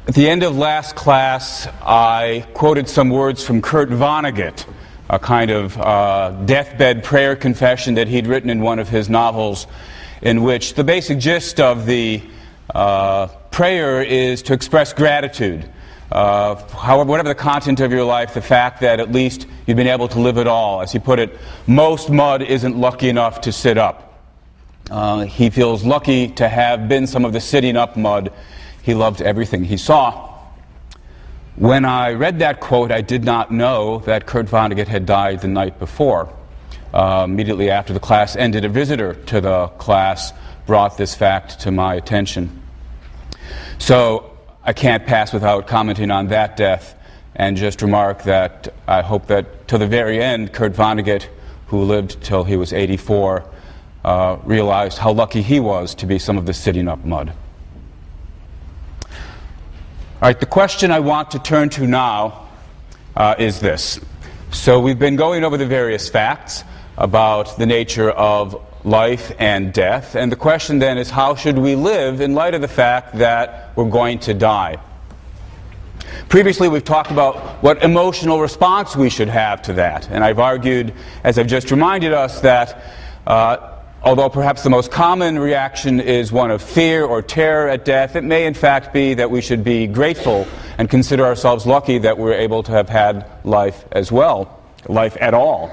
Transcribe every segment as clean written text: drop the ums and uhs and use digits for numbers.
At the end of last class, I quoted some words from Kurt Vonnegut, a kind of deathbed prayer confession that he'd written in one of his novels, in which the basic gist of the prayer is to express gratitude. However, whatever the content of your life, the fact that at least you've been able to live at all. As he put it, most mud isn't lucky enough to sit up. He feels lucky to have been some of the sitting up mud. He loved everything he saw. When I read that quote, I did not know that Kurt Vonnegut had died the night before. Immediately after the class ended, a visitor to the class brought this fact to my attention. So I can't pass without commenting on that death and just remark that I hope that till the very end, Kurt Vonnegut, who lived till he was 84, realized how lucky he was to be some of the sitting up mud. All right, the question I want to turn to now is this. So we've been going over the various facts about the nature of life and death, and the question then is, how should we live in light of the fact that we're going to die? Previously we've talked about what emotional response we should have to that, and I've argued, as I've just reminded us, that although perhaps the most common reaction is one of fear or terror at death, it may in fact be that we should be grateful and consider ourselves lucky that we're able to have had life as well, life at all.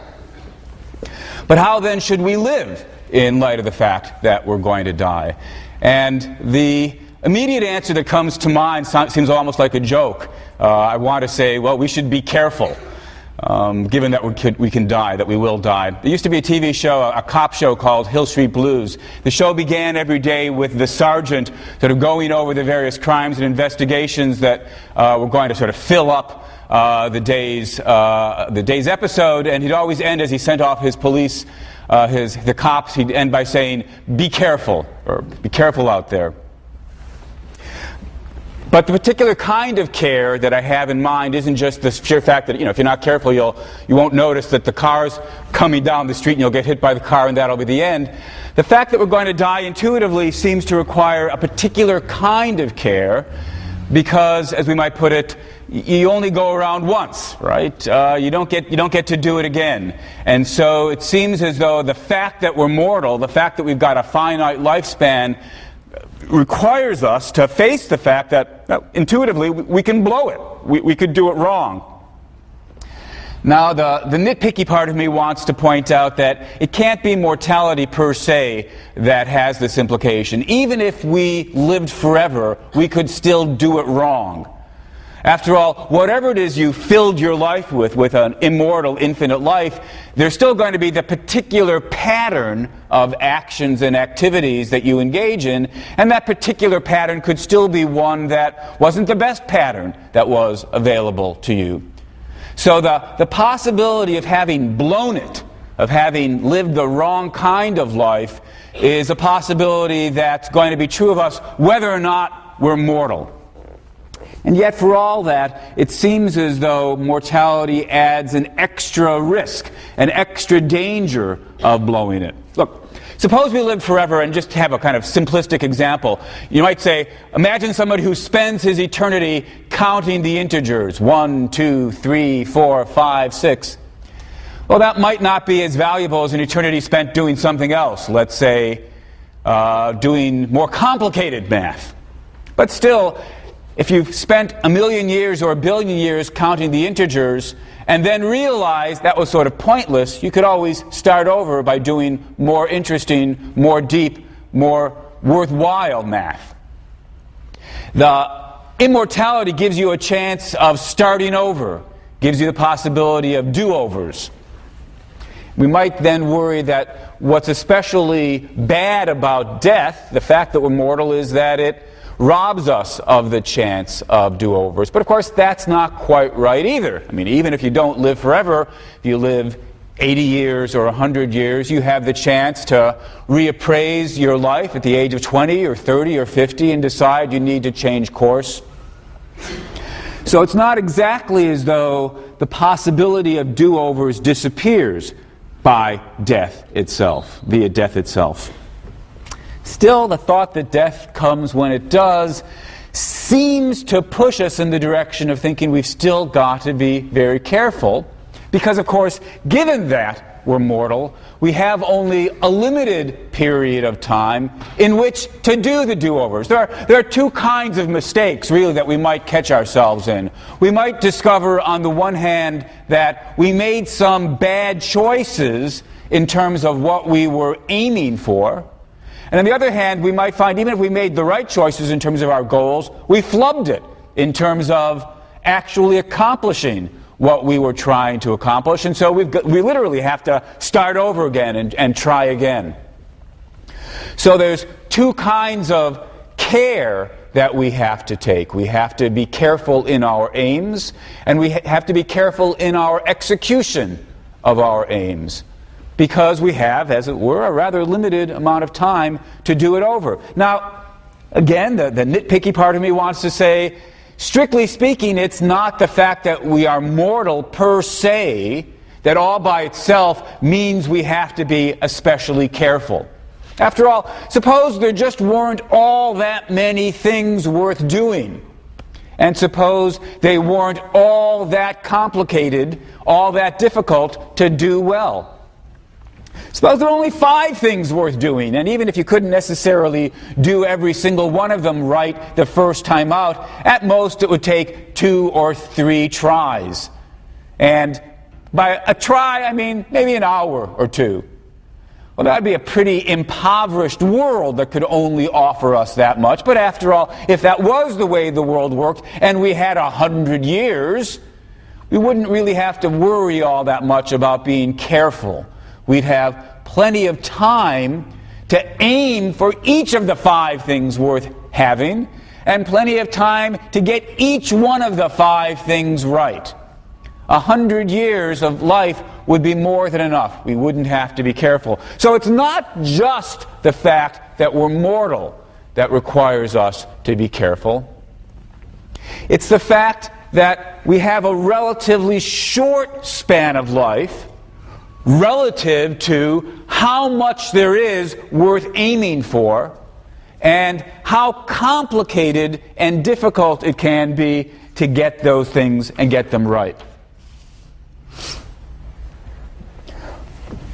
But how then should we live in light of the fact that we're going to die? And the immediate answer that comes to mind seems almost like a joke. I want to say, well, we should be careful. Given that we can die, that we will die. There used to be a TV show, a cop show called Hill Street Blues. The show began every day with the sergeant sort of going over the various crimes and investigations that were going to sort of fill up the day's episode, and he'd always end, as he sent off his police, the cops, he'd end by saying, "Be careful," or "Be careful out there." But the particular kind of care that I have in mind isn't just the sheer fact that, if you're not careful, you won't notice that the car's coming down the street and you'll get hit by the car and that'll be the end. The fact that we're going to die intuitively seems to require a particular kind of care because, as we might put it, you only go around once, right? You don't get to do it again. And so it seems as though the fact that we're mortal, the fact that we've got a finite lifespan, requires us to face the fact that intuitively we can blow it. We could do it wrong. Now the nitpicky part of me wants to point out that it can't be mortality per se that has this implication. Even if we lived forever, we could still do it wrong. After all, whatever it is you filled your life with an immortal, infinite life, there's still going to be the particular pattern of actions and activities that you engage in, and that particular pattern could still be one that wasn't the best pattern that was available to you. So the possibility of having blown it, of having lived the wrong kind of life, is a possibility that's going to be true of us whether or not we're mortal. And yet, for all that, it seems as though mortality adds an extra risk, an extra danger of blowing it. Look, suppose we lived forever, and just have a kind of simplistic example. You might say, imagine somebody who spends his eternity counting the integers, 1, 2, 3, 4, 5, 6. Well, that might not be as valuable as an eternity spent doing something else. Let's say, doing more complicated math. But still, if you've spent 1,000,000 years or 1,000,000,000 years counting the integers and then realized that was sort of pointless, you could always start over by doing more interesting, more deep, more worthwhile math. The immortality gives you a chance of starting over, gives you the possibility of do-overs. We might then worry that what's especially bad about death, the fact that we're mortal, is that it robs us of the chance of do-overs. But of course, that's not quite right either. I mean, even if you don't live forever, if you live 80 years or 100 years, you have the chance to reappraise your life at the age of 20 or 30 or 50 and decide you need to change course. So it's not exactly as though the possibility of do-overs disappears by death itself, via death itself. Still, the thought that death comes when it does seems to push us in the direction of thinking we've still got to be very careful. Because, of course, given that we're mortal, we have only a limited period of time in which to do the do-overs. There are two kinds of mistakes, really, that we might catch ourselves in. We might discover, on the one hand, that we made some bad choices in terms of what we were aiming for. And on the other hand, we might find, even if we made the right choices in terms of our goals, we flubbed it in terms of actually accomplishing what we were trying to accomplish. And so we literally have to start over again and try again. So there's two kinds of care that we have to take. We have to be careful in our aims, and we have to be careful in our execution of our aims, because we have, as it were, a rather limited amount of time to do it over. Now, again, the nitpicky part of me wants to say, strictly speaking, it's not the fact that we are mortal per se that all by itself means we have to be especially careful. After all, suppose there just weren't all that many things worth doing. And suppose they weren't all that complicated, all that difficult to do well. Suppose there are only 5 things worth doing, and even if you couldn't necessarily do every single one of them right the first time out, at most it would take 2 or 3 tries. And by a try, I mean maybe an hour or 2. Well, that would be a pretty impoverished world that could only offer us that much. But after all, if that was the way the world worked, and we had 100 years, we wouldn't really have to worry all that much about being careful. We'd have plenty of time to aim for each of the 5 things worth having, and plenty of time to get each one of the 5 things right. 100 years of life would be more than enough. We wouldn't have to be careful. So it's not just the fact that we're mortal that requires us to be careful. It's the fact that we have a relatively short span of life relative to how much there is worth aiming for, and how complicated and difficult it can be to get those things and get them right.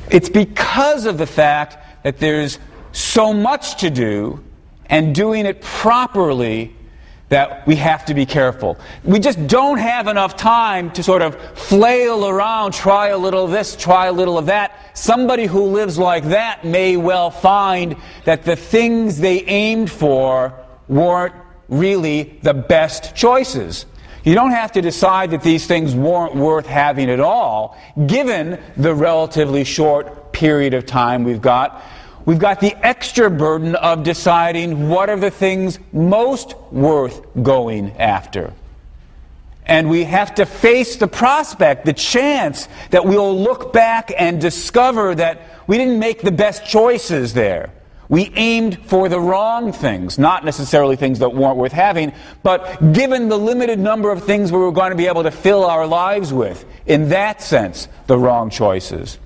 It's because of the fact that there's so much to do, and doing it properly, that we have to be careful. We just don't have enough time to sort of flail around, try a little of this, try a little of that. Somebody who lives like that may well find that the things they aimed for weren't really the best choices. You don't have to decide that these things weren't worth having at all, given the relatively short period of time we've got. We've got the extra burden of deciding what are the things most worth going after. And we have to face the prospect, the chance, that we'll look back and discover that we didn't make the best choices there. We aimed for the wrong things, not necessarily things that weren't worth having, but given the limited number of things we were going to be able to fill our lives with, in that sense, the wrong choices.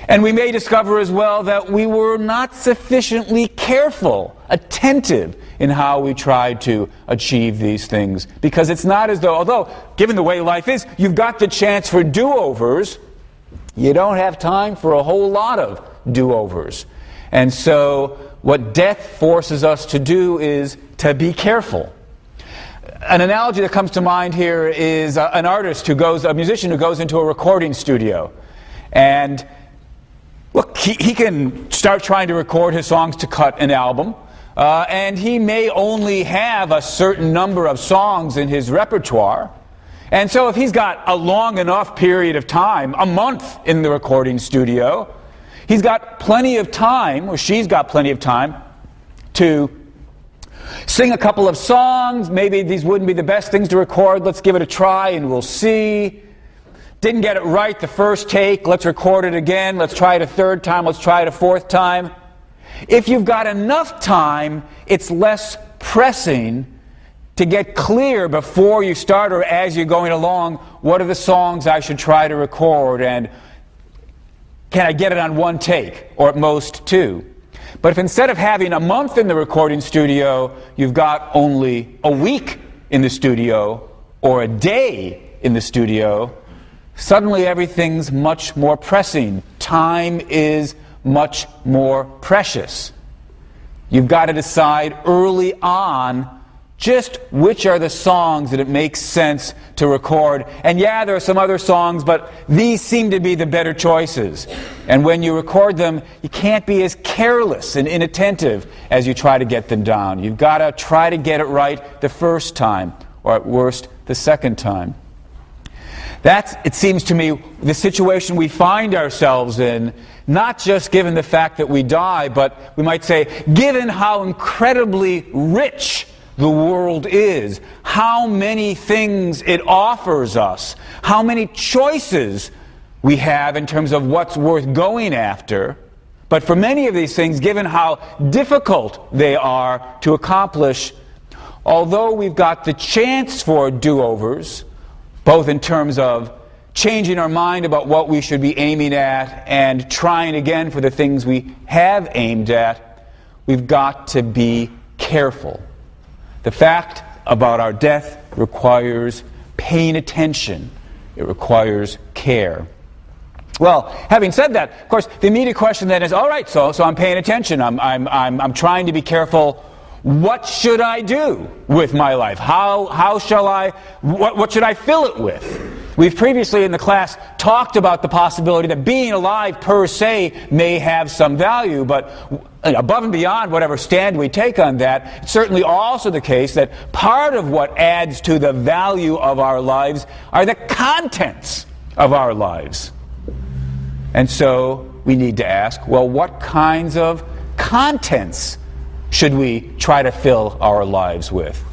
And we may discover as well that we were not sufficiently careful, attentive in how we tried to achieve these things. Because it's not as though, although, given the way life is, you've got the chance for do-overs, you don't have time for a whole lot of do-overs. And so what death forces us to do is to be careful. An analogy that comes to mind here is a musician who goes into a recording studio. And look, he can start trying to record his songs to cut an album, and he may only have a certain number of songs in his repertoire. And so if he's got a long enough period of time, a month in the recording studio, he's got plenty of time, or she's got plenty of time, to sing a couple of songs. Maybe these wouldn't be the best things to record. Let's give it a try and we'll see. Didn't get it right the first take, let's record it again, let's try it a third time, let's try it a fourth time. If you've got enough time, it's less pressing to get clear before you start or as you're going along, what are the songs I should try to record, and can I get it on one take, or at most 2? But if instead of having a month in the recording studio, you've got only a week in the studio or a day in the studio, suddenly everything's much more pressing. Time is much more precious. You've got to decide early on just which are the songs that it makes sense to record. And yeah, there are some other songs, but these seem to be the better choices. And when you record them, you can't be as careless and inattentive as you try to get them down. You've got to try to get it right the first time, or at worst, the second time. That's, it seems to me, the situation we find ourselves in, not just given the fact that we die, but we might say, given how incredibly rich the world is, how many things it offers us, how many choices we have in terms of what's worth going after. But for many of these things, given how difficult they are to accomplish, although we've got the chance for do-overs, both in terms of changing our mind about what we should be aiming at and trying again for the things we have aimed at, we've got to be careful. The fact about our death requires paying attention. It requires care. Well, having said that, of course, the immediate question then is, all right, so I'm paying attention. I'm trying to be careful. What should I do with my life? How shall I, what should I fill it with? We've previously in the class talked about the possibility that being alive per se may have some value, but above and beyond whatever stand we take on that, it's certainly also the case that part of what adds to the value of our lives are the contents of our lives. And so we need to ask, well, what kinds of contents should we try to fill our lives with?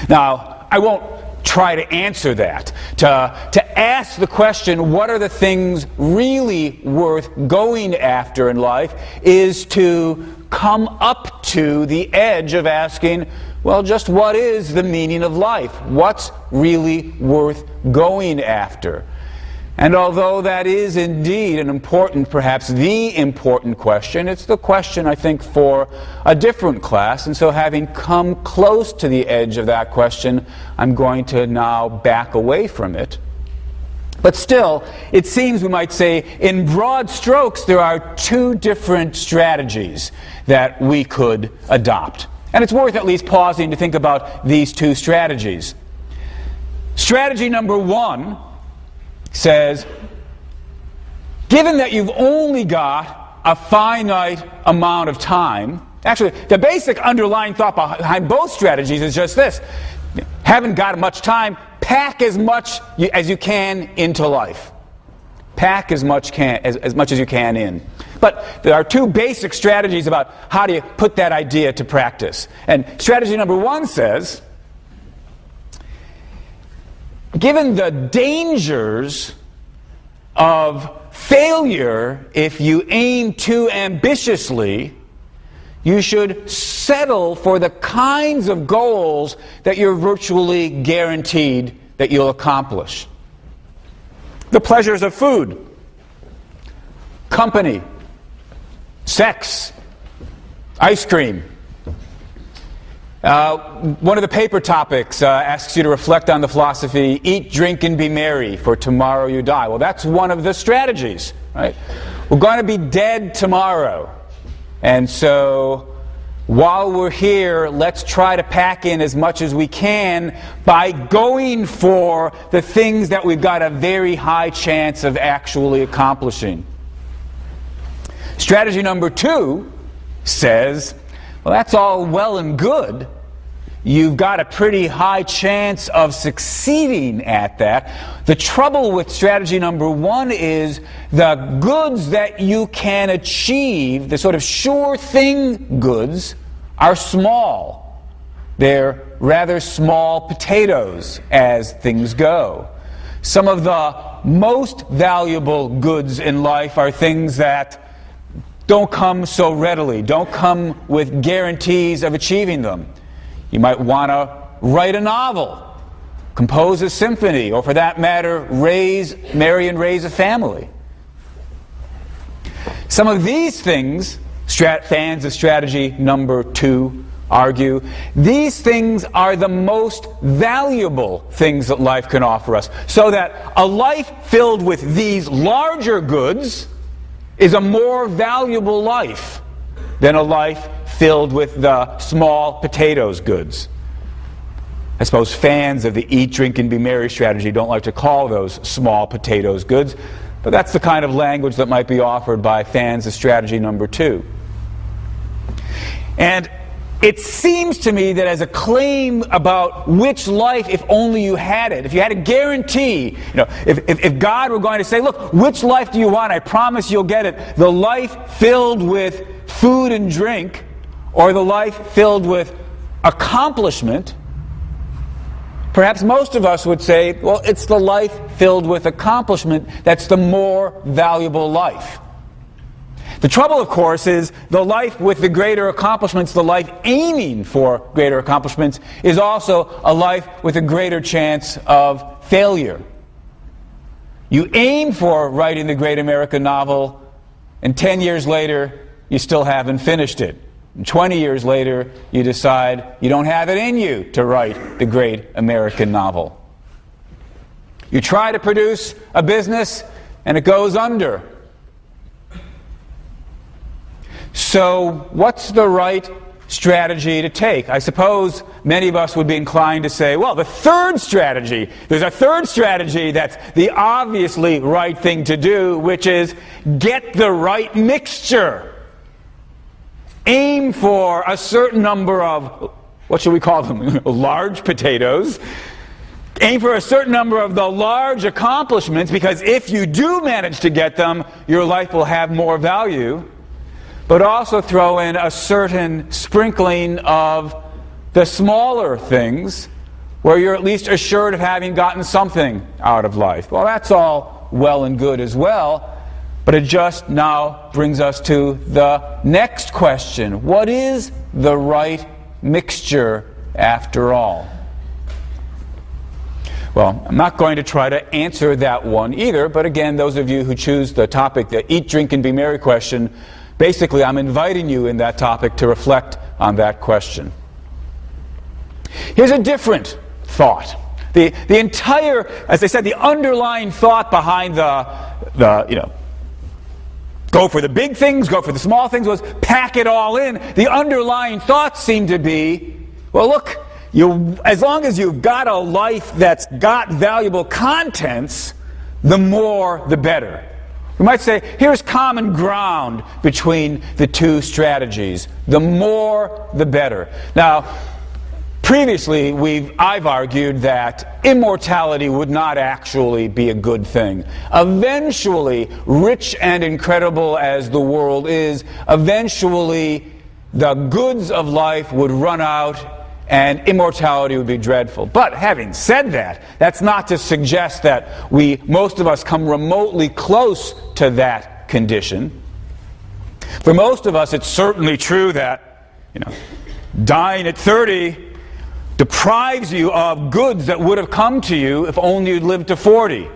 Now, I won't try to answer that. To ask the question, what are the things really worth going after in life, is to come up to the edge of asking, well, just what is the meaning of life? What's really worth going after? And although that is indeed an important, perhaps the important question, it's the question, I think, for a different class. And so having come close to the edge of that question, I'm going to now back away from it. But still, it seems, we might say, in broad strokes, there are two different strategies that we could adopt. And it's worth at least pausing to think about these two strategies. Strategy number one says, given that you've only got a finite amount of time, actually, the basic underlying thought behind both strategies is just this: haven't got much time, pack as much as you can into life. Pack as much as you can in. But there are two basic strategies about how do you put that idea to practice. And strategy number one says, given the dangers of failure if you aim too ambitiously, you should settle for the kinds of goals that you're virtually guaranteed that you'll accomplish. The pleasures of food, company, sex, ice cream. One of the paper topics asks you to reflect on the philosophy, eat, drink, and be merry, for tomorrow you die. Well, that's one of the strategies, right? We're going to be dead tomorrow. And so while we're here, let's try to pack in as much as we can by going for the things that we've got a very high chance of actually accomplishing. Strategy number two says, well, that's all well and good. You've got a pretty high chance of succeeding at that. The trouble with strategy number one is the goods that you can achieve, the sort of sure thing goods, are small. They're rather small potatoes as things go. Some of the most valuable goods in life are things that don't come so readily, don't come with guarantees of achieving them. You might want to write a novel, compose a symphony, or for that matter, marry and raise a family. Some of these things fans of strategy number 2 argue, these things are the most valuable things that life can offer us. So that a life filled with these larger goods is a more valuable life than a life filled with the small potatoes goods. I suppose fans of the eat, drink, and be merry strategy don't like to call those small potatoes goods, but that's the kind of language that might be offered by fans of strategy number 2. And it seems to me that as a claim about which life, if only you had it, if you had a guarantee, if God were going to say, look, which life do you want? I promise you'll get it. The life filled with food and drink, or the life filled with accomplishment, perhaps most of us would say, well, it's the life filled with accomplishment that's the more valuable life. The trouble, of course, is the life with the greater accomplishments, the life aiming for greater accomplishments, is also a life with a greater chance of failure. You aim for writing the great American novel, and 10 years later, you still haven't finished it. And 20 years later, you decide you don't have it in you to write the great American novel. You try to produce a business, and it goes under. So, what's the right strategy to take? I suppose many of us would be inclined to say, well, the third strategy, there's a third strategy that's the obviously right thing to do, which is get the right mixture. Aim for a certain number of, what should we call them, large potatoes. Aim for a certain number of the large accomplishments, because if you do manage to get them, your life will have more value. But also throw in a certain sprinkling of the smaller things where you're at least assured of having gotten something out of life. Well, that's all well and good as well, but it just now brings us to the next question. What is the right mixture after all? Well, I'm not going to try to answer that one either, but again, those of you who choose the topic, the eat, drink, and be merry question, basically, I'm inviting you in that topic to reflect on that question. Here's a different thought. The entire, as I said, the underlying thought behind the go for the big things, go for the small things, was pack it all in. The underlying thoughts seem to be, well, look, as long as you've got a life that's got valuable contents, the more the better. We might say, here's common ground between the two strategies. The more, the better. Now, previously, I've argued that immortality would not actually be a good thing. Eventually, rich and incredible as the world is, eventually the goods of life would run out and immortality would be dreadful. But having said that, that's not to suggest that most of us come remotely close to that condition. For most of us, it's certainly true that, dying at 30 deprives you of goods that would have come to you if only you'd lived to 40.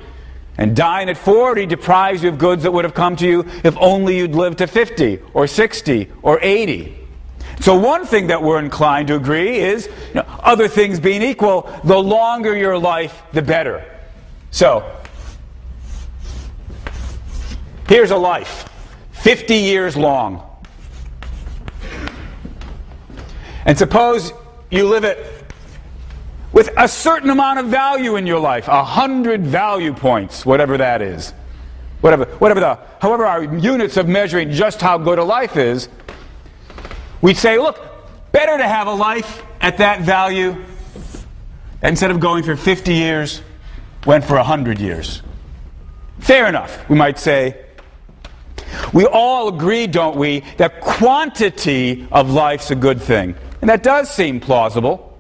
And dying at 40 deprives you of goods that would have come to you if only you'd lived to 50 or 60 or 80. So one thing that we're inclined to agree is, other things being equal, the longer your life, the better. So, here's a life, 50 years long. And suppose you live it with a certain amount of value in your life, 100 value points, whatever that is. However our units of measuring just how good a life is, we'd say, look, better to have a life at that value instead of going for 50 years, went for 100 years. Fair enough, we might say. We all agree, don't we, that quantity of life's a good thing. And that does seem plausible.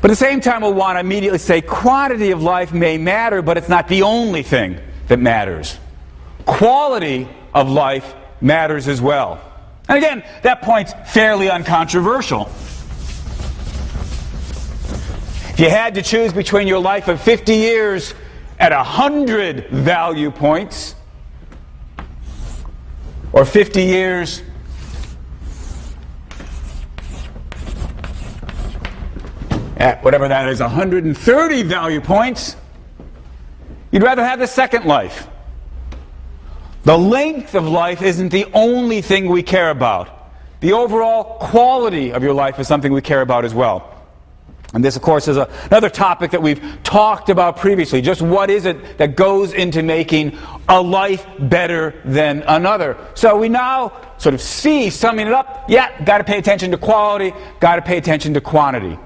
But at the same time, we'll want to immediately say quantity of life may matter, but it's not the only thing that matters. Quality of life matters as well. And again, that point's fairly uncontroversial. If you had to choose between your life of 50 years at 100 value points or 50 years at whatever that is, 130 value points, you'd rather have the second life. The length of life isn't the only thing we care about. The overall quality of your life is something we care about as well. And this, of course, is another topic that we've talked about previously. Just what is it that goes into making a life better than another? So we now sort of see, summing it up, yeah, got to pay attention to quality, got to pay attention to quantity,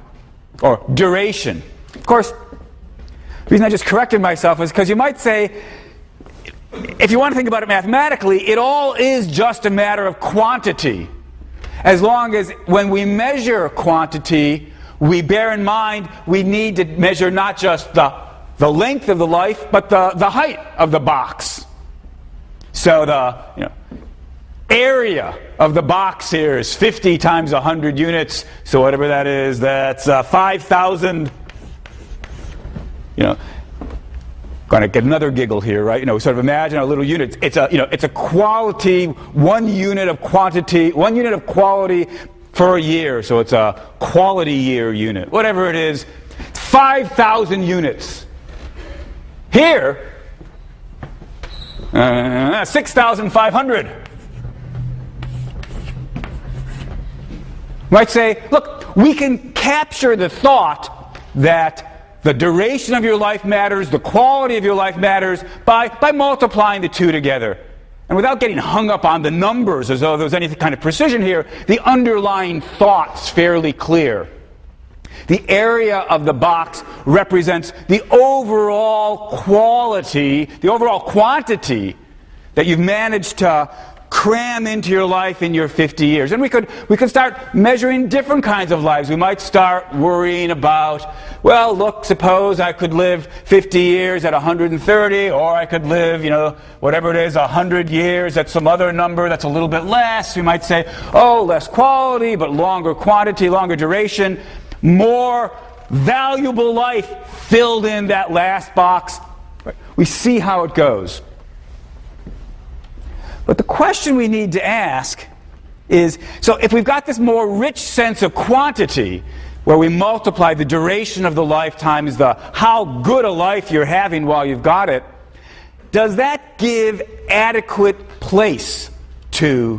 or duration. Of course, the reason I just corrected myself is because you might say, if you want to think about it mathematically, it all is just a matter of quantity. As long as when we measure quantity, we bear in mind we need to measure not just the length of the life, but the height of the box. So the area of the box here is 50 times 100 units. So whatever that is, that's 5,000. Going to get another giggle here, right? Sort of imagine a little unit. It's a quality, 1 unit of quantity, 1 unit of quality for a year. So it's a quality year unit. Whatever it is, 5,000 units. Here, 6,500. You might say, look, we can capture the thought that the duration of your life matters, the quality of your life matters, by multiplying the two together. And without getting hung up on the numbers as though there was any kind of precision here, the underlying thought's fairly clear. The area of the box represents the overall quality, the overall quantity that you've managed to cram into your life in your 50 years. And we could start measuring different kinds of lives. We might start worrying about, well, look, suppose I could live 50 years at 130, or I could live, whatever it is, 100 years at some other number that's a little bit less. We might say, oh, less quality, but longer quantity, longer duration, more valuable life filled in that last box. We see how it goes. But the question we need to ask is, so if we've got this more rich sense of quantity, where we multiply the duration of the life times the how good a life you're having while you've got it, does that give adequate place to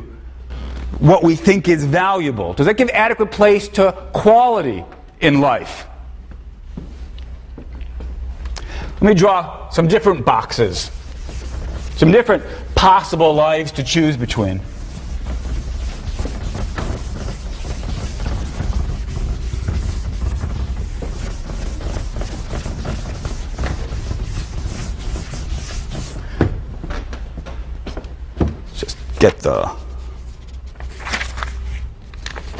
what we think is valuable? Does that give adequate place to quality in life? Let me draw some different boxes, some different possible lives to choose between. Just get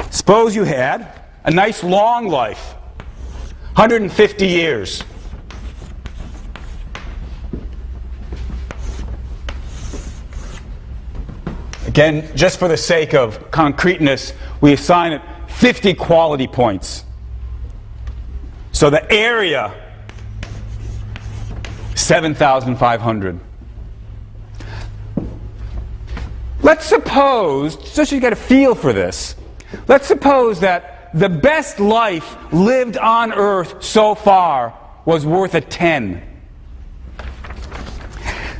Suppose you had a nice long life, 150 years. Again, just for the sake of concreteness, we assign it 50 quality points. So the area, 7,500. Let's suppose, just so you get a feel for this, let's suppose that the best life lived on Earth so far was worth a 10.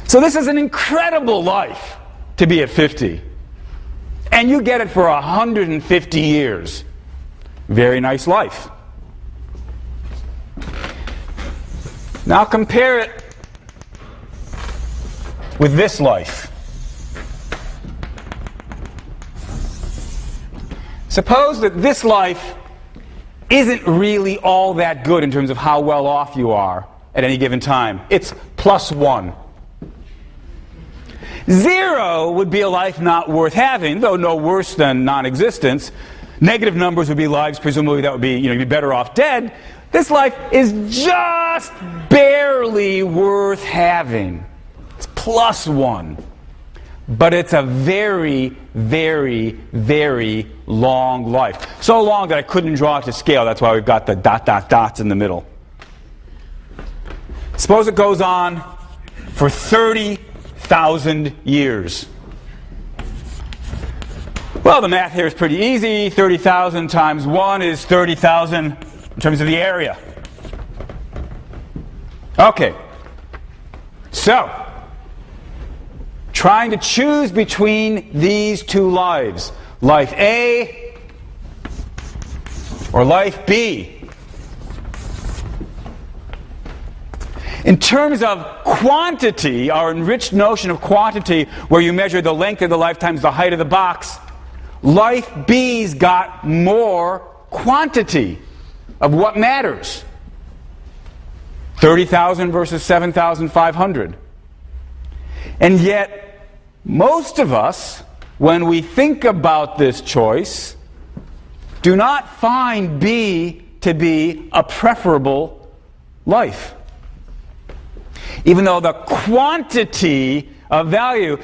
So this is an incredible life to be at 50. And you get it for 150 years. Very nice life. Now compare it with this life. Suppose that this life isn't really all that good in terms of how well off you are at any given time. It's +1. 0 would be a life not worth having, though no worse than non-existence. Negative numbers would be lives, presumably that would be, you'd be better off dead. This life is just barely worth having. It's +1. But it's a very, very, very long life. So long that I couldn't draw it to scale. That's why we've got the ... dots in the middle. Suppose it goes on for 30,000 years. Well, the math here is pretty easy. 30,000 times 1 is 30,000. in terms of the area. Okay. So, trying to choose between these two lives, life A or life B. In terms of quantity, our enriched notion of quantity, where you measure the length of the life times the height of the box, life B's got more quantity of what matters. 30,000 versus 7,500. And yet, most of us, when we think about this choice, do not find B to be a preferable life. Even though the quantity of value,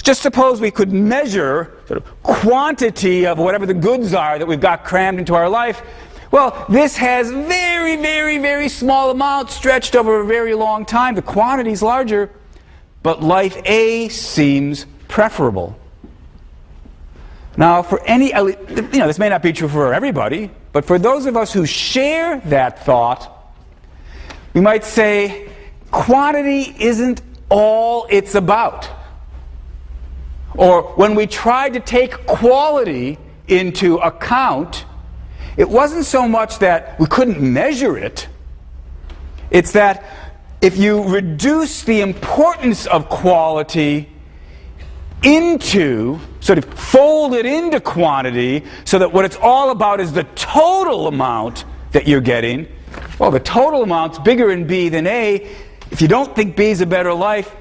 just suppose we could measure quantity of whatever the goods are that we've got crammed into our life. Well, this has very, very, very small amounts stretched over a very long time. The quantity is larger, but life A seems preferable. Now, for any, this may not be true for everybody, but for those of us who share that thought, we might say, quantity isn't all it's about. Or when we tried to take quality into account, it wasn't so much that we couldn't measure it. It's that if you reduce the importance of quality into, fold it into quantity, so that what it's all about is the total amount that you're getting, well, the total amount's bigger in B than A. If you don't think B is a better life,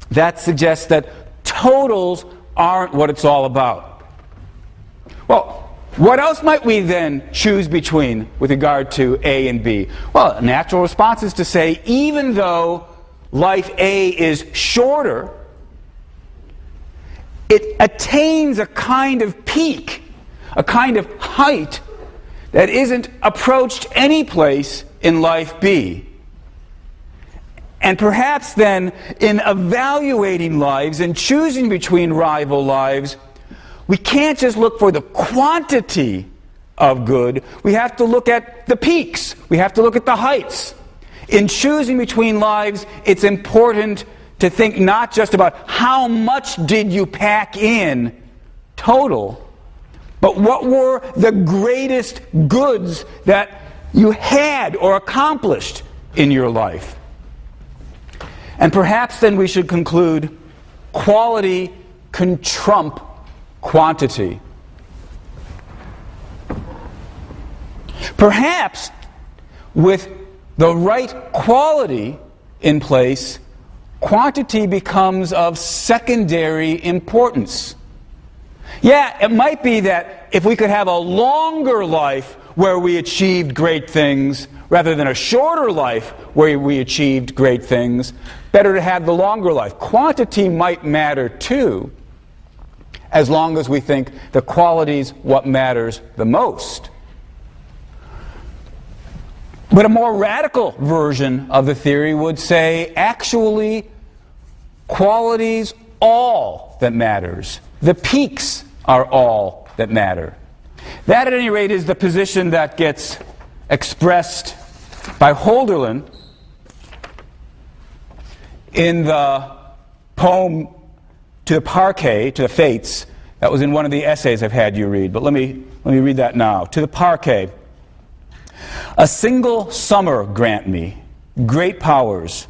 that suggests that totals aren't what it's all about. Well, what else might we then choose between with regard to A and B? Well, a natural response is to say, even though life A is shorter, it attains a kind of peak, a kind of height that isn't approached any place in life B. And perhaps then, in evaluating lives and choosing between rival lives, we can't just look for the quantity of good. We have to look at the peaks. We have to look at the heights. In choosing between lives, it's important to think not just about how much did you pack in total, but what were the greatest goods that you had or accomplished in your life. And perhaps then we should conclude quality can trump quantity. Perhaps with the right quality in place, quantity becomes of secondary importance. Yeah, it might be that if we could have a longer life where we achieved great things rather than a shorter life where we achieved great things, better to have the longer life. Quantity might matter too, as long as we think the quality's what matters the most. But a more radical version of the theory would say, actually, quality's all that matters. The peaks are all that matter. That, at any rate, is the position that gets expressed by Holderlin in the poem To the Parquet, to the Fates. That was in one of the essays I've had you read, but let me read that now. To the Parquet. A single summer grant me, great powers,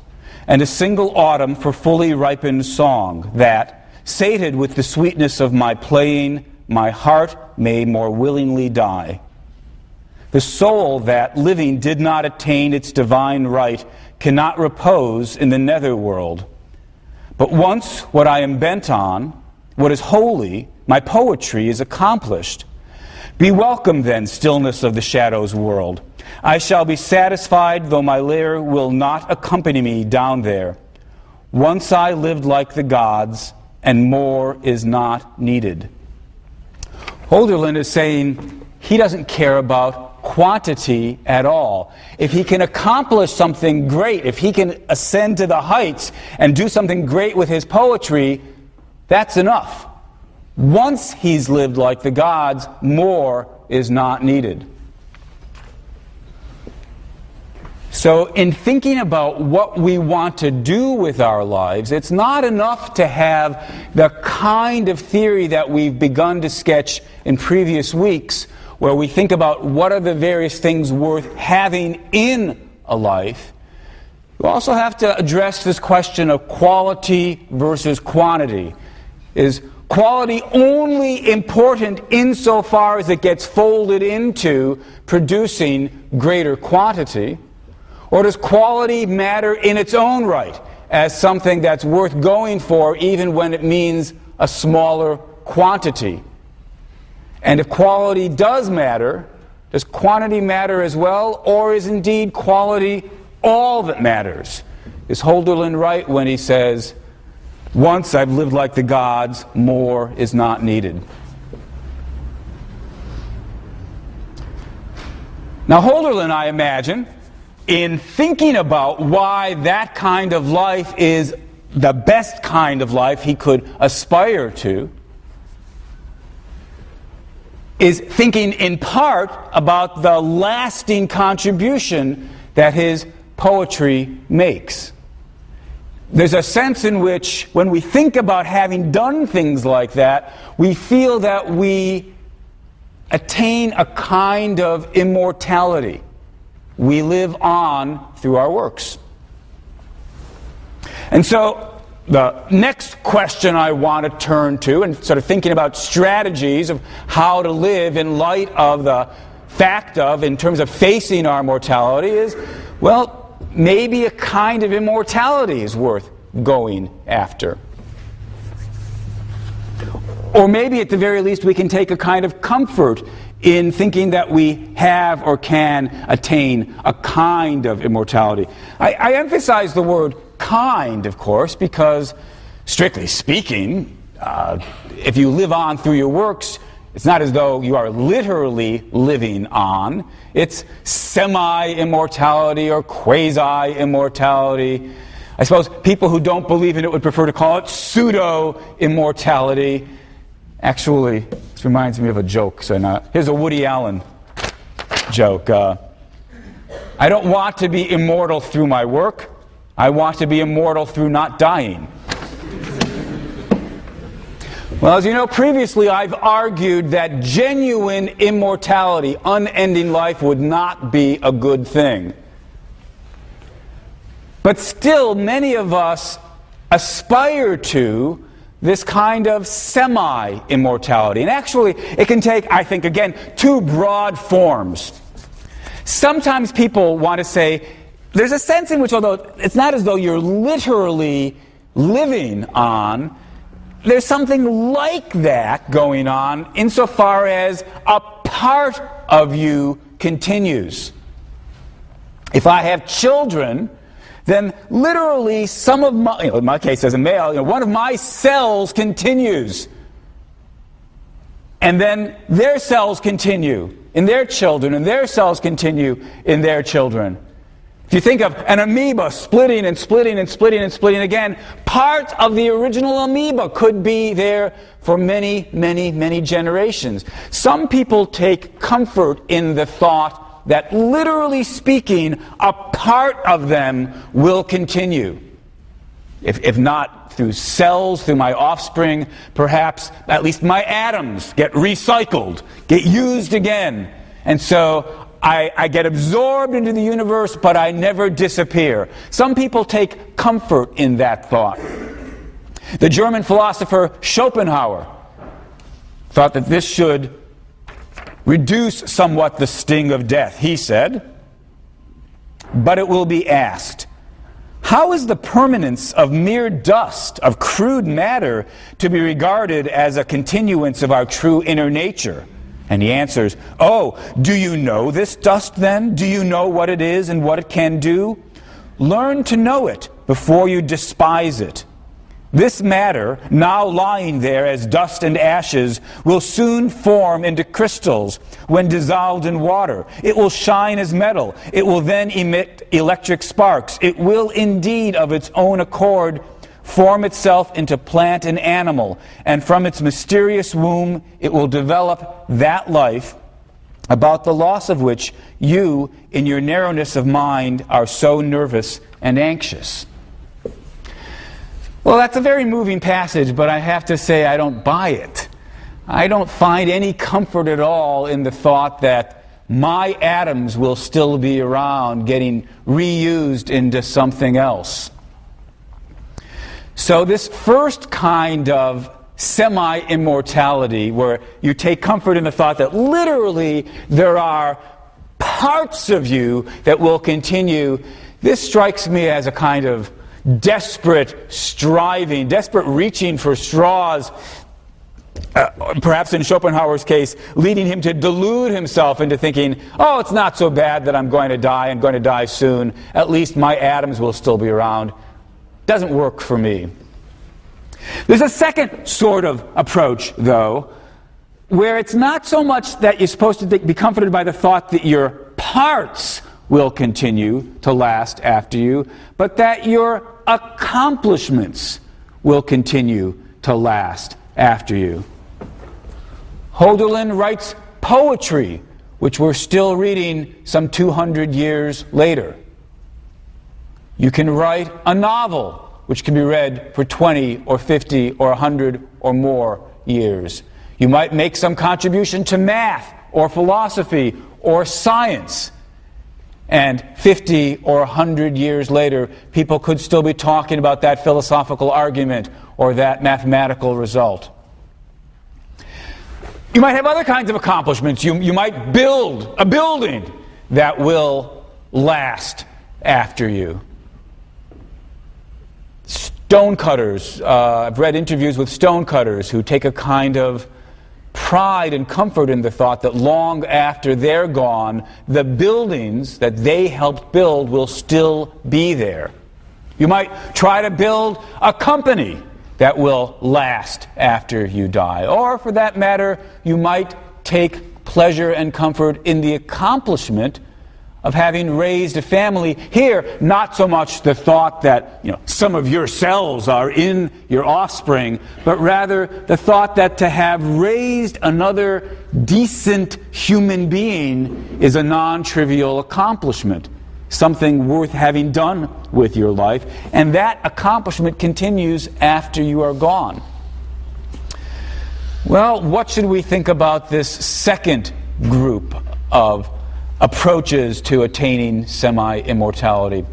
and a single autumn for fully ripened song, that, sated with the sweetness of my playing, my heart may more willingly die. The soul that, living, did not attain its divine right cannot repose in the nether world. But once what I am bent on, what is holy, my poetry is accomplished. Be welcome then, stillness of the shadows world. I shall be satisfied, though my lyre will not accompany me down there. Once I lived like the gods, and more is not needed. Holderlin is saying he doesn't care about quantity at all. If he can accomplish something great, if he can ascend to the heights and do something great with his poetry, that's enough. Once he's lived like the gods, more is not needed. So in thinking about what we want to do with our lives, it's not enough to have the kind of theory that we've begun to sketch in previous weeks, where we think about what are the various things worth having in a life. We also have to address this question of quality versus quantity. Is quality only important insofar as it gets folded into producing greater quantity? Or does quality matter in its own right as something that's worth going for even when it means a smaller quantity? And if quality does matter, does quantity matter as well? Or is indeed quality all that matters? Is Holderlin right when he says, "Once I've lived like the gods, more is not needed"? Now Holderlin, I imagine, in thinking about why that kind of life is the best kind of life he could aspire to, is thinking in part about the lasting contribution that his poetry makes. There's a sense in which, when we think about having done things like that, we feel that we attain a kind of immortality. We live on through our works. And so the next question I want to turn to, and sort of thinking about strategies of how to live in light of the fact of, in terms of facing our mortality, is, well, maybe a kind of immortality is worth going after. Or maybe at the very least we can take a kind of comfort in thinking that we have or can attain a kind of immortality. I emphasize the word kind, of course, because, strictly speaking, if you live on through your works, it's not as though you are literally living on. It's semi-immortality or quasi-immortality. I suppose people who don't believe in it would prefer to call it pseudo-immortality. Actually, this reminds me of a joke. Here's a Woody Allen joke. I don't want to be immortal through my work. I want to be immortal through not dying. Well, as you know, previously I've argued that genuine immortality, unending life, would not be a good thing. But still, many of us aspire to this kind of semi-immortality. And actually, it can take, I think, again, two broad forms. Sometimes people want to say, there's a sense in which, although it's not as though you're literally living on, there's something like that going on insofar as a part of you continues. If I have children, then literally some of my, in my case as a male, one of my cells continues. And then their cells continue in their children, and their cells continue in their children. If you think of an amoeba splitting and splitting and splitting and splitting again, part of the original amoeba could be there for many, many, many generations. Some people take comfort in the thought that, literally speaking, a part of them will continue. If not through cells, through my offspring, perhaps at least my atoms get recycled, get used again. And so I get absorbed into the universe, but I never disappear. Some people take comfort in that thought. The German philosopher Schopenhauer thought that this should reduce somewhat the sting of death. He said, "But it will be asked, how is the permanence of mere dust, of crude matter, to be regarded as a continuance of our true inner nature?" And he answers, "Oh, do you know this dust then? Do you know what it is and what it can do? Learn to know it before you despise it. This matter, now lying there as dust and ashes, will soon form into crystals when dissolved in water. It will shine as metal. It will then emit electric sparks. It will indeed, of its own accord, form itself into plant and animal, and from its mysterious womb it will develop that life about the loss of which you, in your narrowness of mind, are so nervous and anxious. Well, that's a very moving passage, but I have to say I don't buy it. I don't find any comfort at all in the thought that my atoms will still be around, getting reused into something else. So this first kind of semi-immortality, where you take comfort in the thought that literally there are parts of you that will continue, this strikes me as a kind of desperate striving, desperate reaching for straws, perhaps in Schopenhauer's case, leading him to delude himself into thinking, oh, it's not so bad that I'm going to die and going to die soon. At least my atoms will still be around. Doesn't work for me. There's a second sort of approach, though, where it's not so much that you're supposed to be comforted by the thought that your parts will continue to last after you, but that your accomplishments will continue to last after you. Hölderlin writes poetry, which we're still reading some 200 years later. You can write a novel, which can be read for 20 or 50 or 100 or more years. You might make some contribution to math or philosophy or science, and 50 or 100 years later, people could still be talking about that philosophical argument or that mathematical result. You might have other kinds of accomplishments. You might build a building that will last after you. Stonecutters. I've read interviews with stonecutters who take a kind of pride and comfort in the thought that long after they're gone, the buildings that they helped build will still be there. You might try to build a company that will last after you die. Or, for that matter, you might take pleasure and comfort in the accomplishment of having raised a family. Here, not so much the thought that some of your cells are in your offspring, but rather the thought that to have raised another decent human being is a non-trivial accomplishment, something worth having done with your life, and that accomplishment continues after you are gone. Well, what should we think about this second group of approaches to attaining semi-immortality?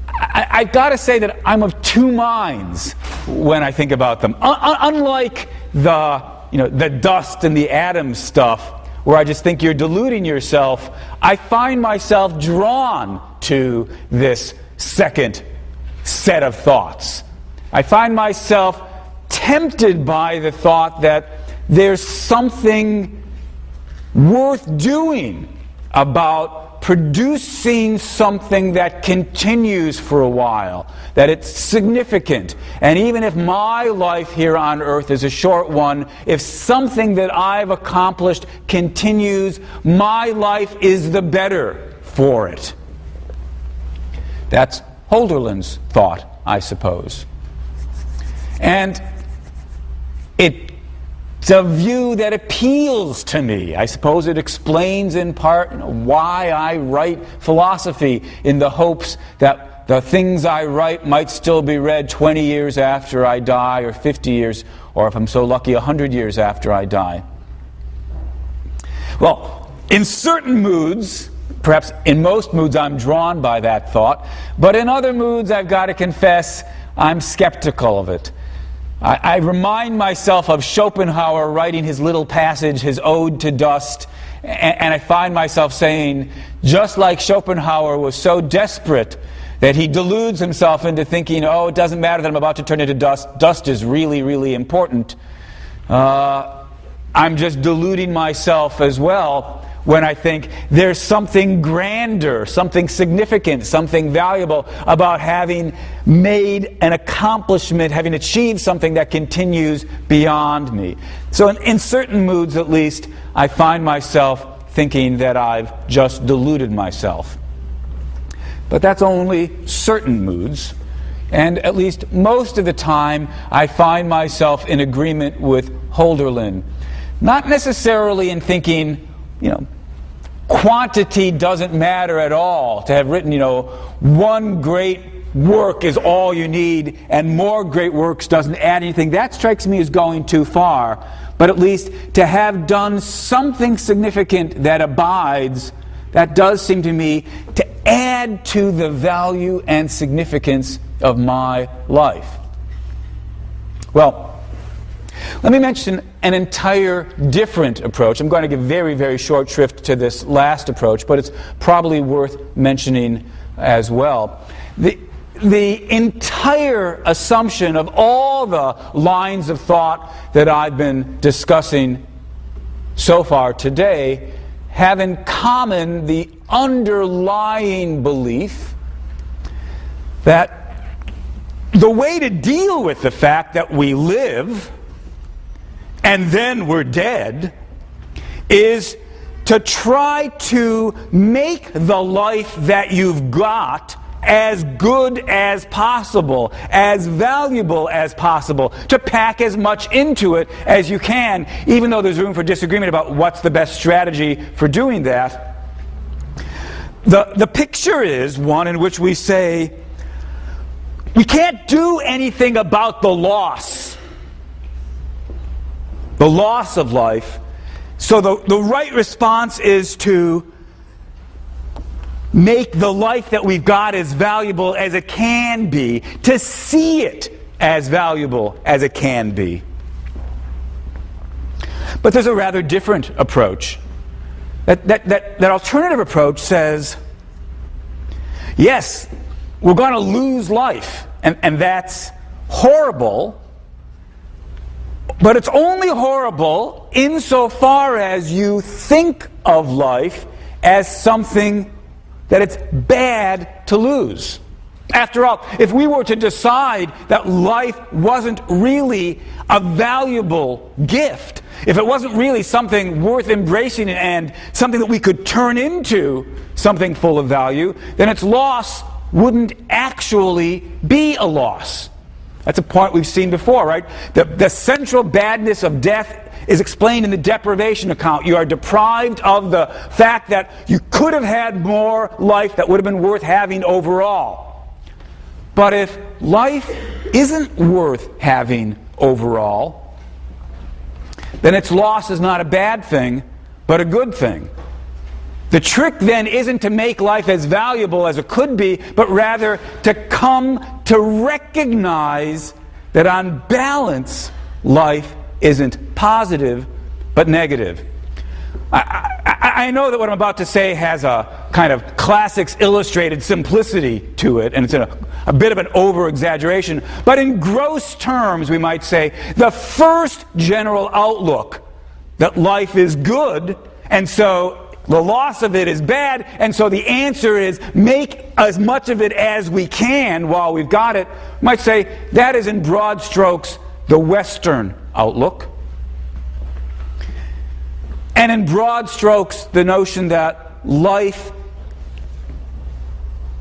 I've got to say that I'm of two minds when I think about them. Unlike the dust and the atom stuff, where I just think you're deluding yourself, I find myself drawn to this second set of thoughts. I find myself tempted by the thought that there's something worth doing about producing something that continues for a while, that it's significant. And even if my life here on earth is a short one, if something that I've accomplished continues, my life is the better for it. That's Hölderlin's thought, I suppose. And it's a view that appeals to me. I suppose it explains in part why I write philosophy, in the hopes that the things I write might still be read 20 years after I die, or 50 years, or if I'm so lucky, 100 years after I die. Well, in certain moods, perhaps in most moods, I'm drawn by that thought, but in other moods, I've got to confess, I'm skeptical of it. I remind myself of Schopenhauer writing his little passage, his Ode to Dust, and I find myself saying, just like Schopenhauer was so desperate that he deludes himself into thinking, oh, it doesn't matter that I'm about to turn into dust. Dust is really, really important. I'm just deluding myself as well when I think there's something grander, something significant, something valuable about having made an accomplishment, having achieved something that continues beyond me. So in certain moods, at least, I find myself thinking that I've just deluded myself. But that's only certain moods. And at least most of the time, I find myself in agreement with Hölderlin. Not necessarily in thinking, quantity doesn't matter at all. To have written, one great work is all you need, and more great works doesn't add anything. That strikes me as going too far. But at least to have done something significant that abides, that does seem to me to add to the value and significance of my life. Well, let me mention an entire different approach. I'm going to give very, very short shrift to this last approach, but it's probably worth mentioning as well. The entire assumption of all the lines of thought that I've been discussing so far today have in common the underlying belief that the way to deal with the fact that we live and then we're dead is to try to make the life that you've got as good as possible, as valuable as possible, to pack as much into it as you can, even though there's room for disagreement about what's the best strategy for doing that. The picture is one in which we say, we can't do anything about the loss of life, so the right response is to make the life that we've got as valuable as it can be, to see it as valuable as it can be. But there's a rather different approach. That alternative approach says, yes, we're going to lose life, and that's horrible, but it's only horrible insofar as you think of life as something that it's bad to lose. After all, if we were to decide that life wasn't really a valuable gift, if it wasn't really something worth embracing and something that we could turn into something full of value, then its loss wouldn't actually be a loss. That's a point we've seen before, right? The central badness of death is explained in the deprivation account. You are deprived of the fact that you could have had more life that would have been worth having overall. But if life isn't worth having overall, then its loss is not a bad thing, but a good thing. The trick then isn't to make life as valuable as it could be, but rather to come to recognize that on balance, life isn't positive, but negative. I know that what I'm about to say has a kind of classics illustrated simplicity to it, and it's a bit of an over-exaggeration, but in gross terms, we might say, the first general outlook that life is good, and so the loss of it is bad, and so the answer is make as much of it as we can while we've got it, we might say that is in broad strokes the Western outlook. And in broad strokes, the notion that life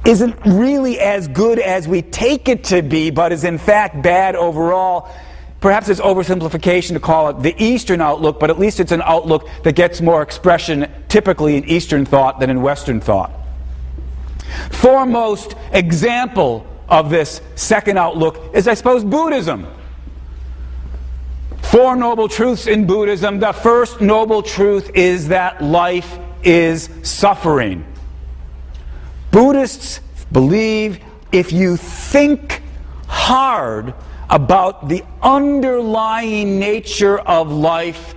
isn't really as good as we take it to be, but is in fact bad overall. Perhaps it's oversimplification to call it the Eastern outlook, but at least it's an outlook that gets more expression typically in Eastern thought than in Western thought. Foremost example of this second outlook is, I suppose, Buddhism. Four noble truths in Buddhism. The first noble truth is that life is suffering. Buddhists believe if you think hard about the underlying nature of life,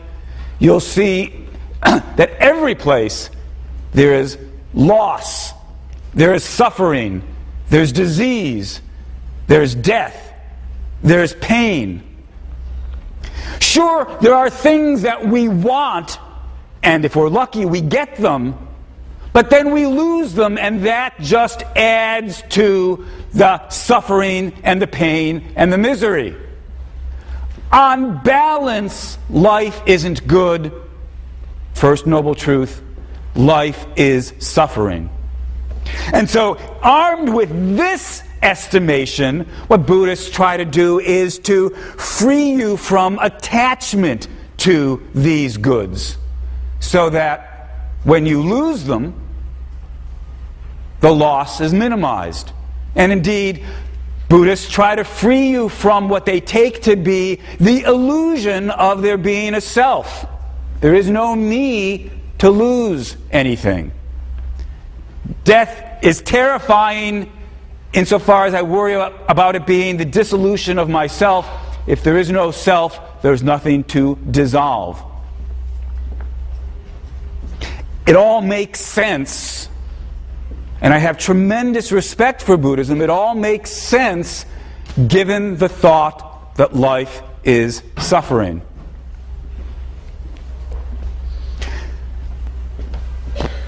you'll see that every place there is loss, there is suffering, there's disease, there's death, there's pain. Sure, there are things that we want, and if we're lucky, we get them, but then we lose them, and that just adds to the suffering and the pain and the misery. On balance, life isn't good. First noble truth, life is suffering. And so, armed with this estimation, what Buddhists try to do is to free you from attachment to these goods, so that When you lose them, the loss is minimized. And indeed, Buddhists try to free you from what they take to be the illusion of there being a self. There is no me to lose anything. Death is terrifying insofar as I worry about it being the dissolution of myself. If there is no self, there's nothing to dissolve. It all makes sense, and I have tremendous respect for Buddhism. It all makes sense given the thought that life is suffering.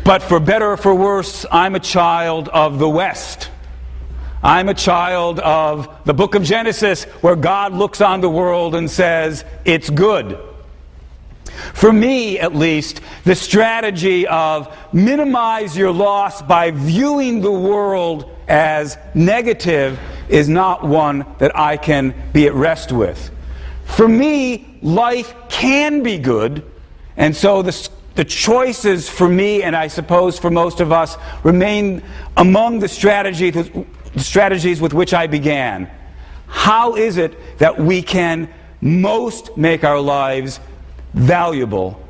But for better or for worse, I'm a child of the West. I'm a child of the book of Genesis, where God looks on the world and says, it's good. For me, at least, the strategy of minimize your loss by viewing the world as negative is not one that I can be at rest with. For me, life can be good, and so the choices for me, and I suppose for most of us, remain among the strategies with which I began. How is it that we can most make our lives valuable?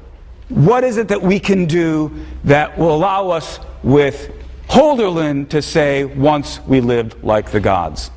What is it that we can do that will allow us, with Holderlin, to say, once we lived like the gods?